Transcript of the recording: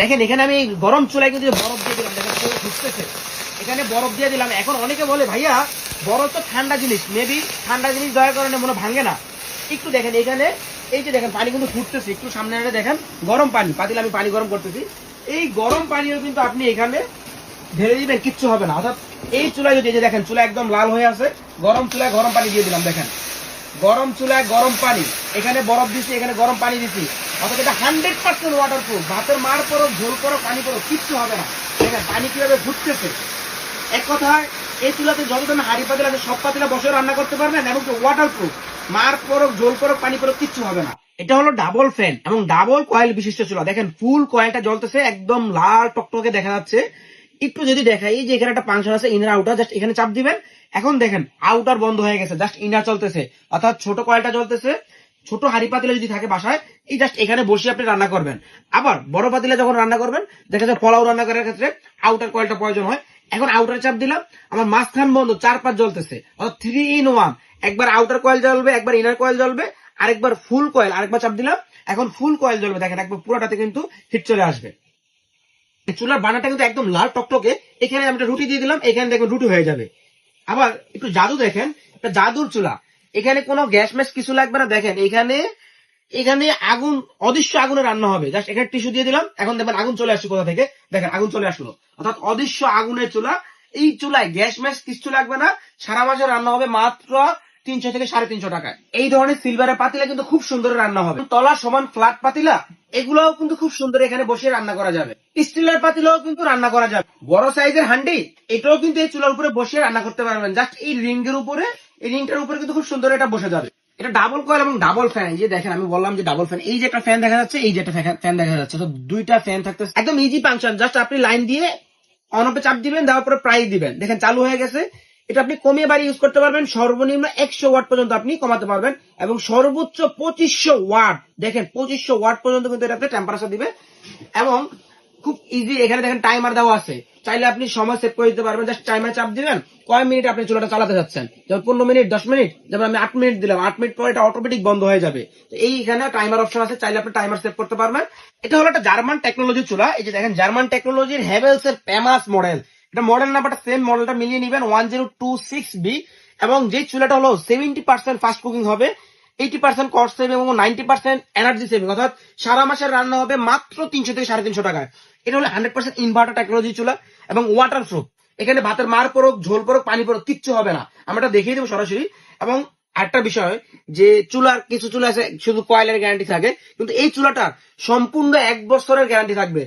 দেখেন এখানে আমি গরম চুলায় কিন্তু বরফ দিয়ে দিলাম, দেখেন ফুটতেছে, এখানে বরফ দিয়ে দিলাম। এখন অনেকে বলে ভাইয়া বরফ তো ঠান্ডা জিনিস, মেবি ঠান্ডা জিনিস দেওয়ার কারণে মনে ভাঙে না। একটু দেখেন এখানে এই যে দেখেন পানি কিন্তু ফুটতেছে, একটু সামনে এনে দেখেন গরম পানি, পাতিলে আমি পানি গরম করতেছি। এই গরম পানিও কিন্তু আপনি এখানে ঢেলে দিবেন, কিচ্ছু হবে না। অর্থাৎ এই চুলায় যদি, এই যে দেখেন চুলা একদম লাল হয়ে আছে, গরম চুলায় গরম পানি দিয়ে দিলাম, দেখেন গরম চুলায় গরম পানি, এখানে বরফ দিচ্ছি, এখানে গরম পানি দিচ্ছি। অর্থাৎ এটা 100% ওয়াটার প্রুফ, ভাতের মার পরো ঝোল করো পানি করো কিচ্ছু হবে না। দেখেন পানি কিভাবে ফুটতেছে। এক কথায় এই চুলাতে যত ধরনের হাড়ি পাতিল আছে সব পাতিলে বসে রান্না করতে পারবেন, এবং ওয়াটার প্রুফ, মার পরো ঝোল করো পানি করো কিচ্ছু হবে না। এটা হলো ডাবল ফ্যান এবং ডাবল কয়েল বিশিষ্ট চুলা। দেখেন ফুল কয়েলটা জ্বলতেছে, একদম লাল টকটকে দেখা যাচ্ছে। একটু যদি দেখাই, এই যে এখানে একটা ফাংশন আছে ইনার আউটার, জাস্ট এখানে চাপ দিবেন। এখন দেখেন আউটার বন্ধ হয়ে গেছে, জাস্ট ইনার চলতেছে, অর্থাৎ ছোট কয়েলটা চলতেছে। ছোট হাড়ি পাতিলে যদি থাকে বাসায়, এই জাস্ট এখানে বসে আপনি রান্না করবেন। আবার বড় পাতিলে যখন রান্না করবেন, দেখা যায় পোলাও রান্না করার ক্ষেত্রে আউটার কয়েলটা প্রয়োজন হয়। এখন আউটার চাপ দিলাম, আমার মাঝখান বন্ধ, 4-5 জ্বলতেছে, অর্থাৎ 3 in 1। একবার আউটার কয়েল জ্বলবে, একবার ইনার কয়েল জ্বলবে, আরেকবার ফুল কয়েল, আরেকবার চাপ দিলাম, এখন ফুল কয়েল জ্বলবে। দেখেন একবার পুরোটাতে কিন্তু হিট চলে আসবে। চুলার বানাটা কিন্তু একদম লাল টকটকে। এখানে আমি একটা রুটি দিয়ে দিলাম, এখানে দেখবেন রুটি হয়ে যাবে। আবার একটু জাদু দেখেন, এটা জাদুর চুলা, এখানে কোনো গ্যাস ম্যাস কিছু লাগবে না। দেখেন এখানে এখানে আগুন, অদৃশ্য আগুনে রান্না হবে। জাস্ট এখানে টিস্যু দিয়ে দিলাম, এখন দেখবেন আগুন চলে আসছে কোথা থেকে, দেখেন আগুন চলে আসলো। অর্থাৎ অদৃশ্য আগুনের চুলা। এই চুলায় গ্যাস ম্যাস কিছু লাগবে না, সারা মাসে রান্না হবে মাত্র 300 থেকে 350 টাকায়। এই ধরনের সিলভারের পাতিলা কিন্তু খুব সুন্দর রান্না হবে। তলা সমান ফ্ল্যাট পাতিলা, এগুলোও কিন্তু খুব সুন্দর এখানে বসে রান্না করা যাবে। স্টিলের পাতিলাও কিন্তু রান্না করা যাবে। বড় সাইজের হান্ডি, এটাও কিন্তু এই চুলার উপরে বসে রান্না করতে পারবেন। জাস্ট এই রিংয়ের উপরে, এই রিংটার উপরে কিন্তু খুব সুন্দর এটা বসে যাবে। এটা ডাবল কয়েল এবং ডাবল ফ্যান। এই যে দেখেন আমি বললাম যে ডাবল ফ্যান, এই যে একটা ফ্যান দেখা যাচ্ছে, এই যে একটা ফ্যান দেখা যাচ্ছে, তো দুইটা ফ্যান থাকতেছে। একদম ইজি ফাংশন, জাস্ট আপনি লাইন দিয়ে অন অফে চাপ দিবেন, দেওয়ার পরে প্রাইস দিবেন, দেখেন চালু হয়ে গেছে। এটা আপনি কমিয়ে বাড়ি ইউজ করতে পারবেন, সর্বনিম্ন 100 ওয়াট পর্যন্ত আপনি কমাতে পারবেন, এবং সর্বোচ্চ 2500 ওয়াট, দেখেন 2500 ওয়াট পর্যন্ত কিন্তু এটা আপনি টেম্পারেচার দিবে। এবং খুব ইজি, এখানে দেখেন টাইমার দেওয়া আছে, চাইলে আপনি সময় সেভ করে দিতে পারবেন। জাস্ট টাইমার চাপ দিবেন, কয় মিনিট আপনি চুলাটা চালাতে যাচ্ছেন, যেমন 15 মিনিট, 10 মিনিট, যেমন আমি 8 মিনিট দিলাম, 8 মিনিট পরে এটা অটোমেটিক বন্ধ হয়ে যাবে। তো এইখানে টাইমার অপশন আছে, চাইলে আপনি টাইমার সেভ করতে পারবেন। এটা হলো একটা জার্মান টেকনোলজি চুলা। এই যে দেখেন জার্মান টেকনোলজির হ্যাভেলস এর ফেমাস মডেল। এটা মডেল নাম্বারটা সেম, মডেলটা মিলিয়ে নিবেন 1026B। এবং যে চুলাটা হলো 70% ফাস্ট কুকিং হবে, 80% কস্ট সেভিং এবং 90% এনার্জি সেভিং, অর্থাৎ সারা মাসের রান্না হবে মাত্র 300 থেকে 350 টাকায়। এটা হলো 100% ইনভার্টার টেকনোলজি চুলা এবং ওয়াটার প্রুফ। এখানে ভাতের মার পরক, ঝোল পরক, পানি পরক কিচ্ছু হবে না, আমরা এটা দেখিয়ে দেবো সরাসরি। এবং আরেকটা বিষয়, যে চুলার কিছু চুলা আছে শুধু কয়েলের গ্যারান্টি থাকে, কিন্তু এই চুলাটার সম্পূর্ণ 1 বছরের গ্যারান্টি থাকবে।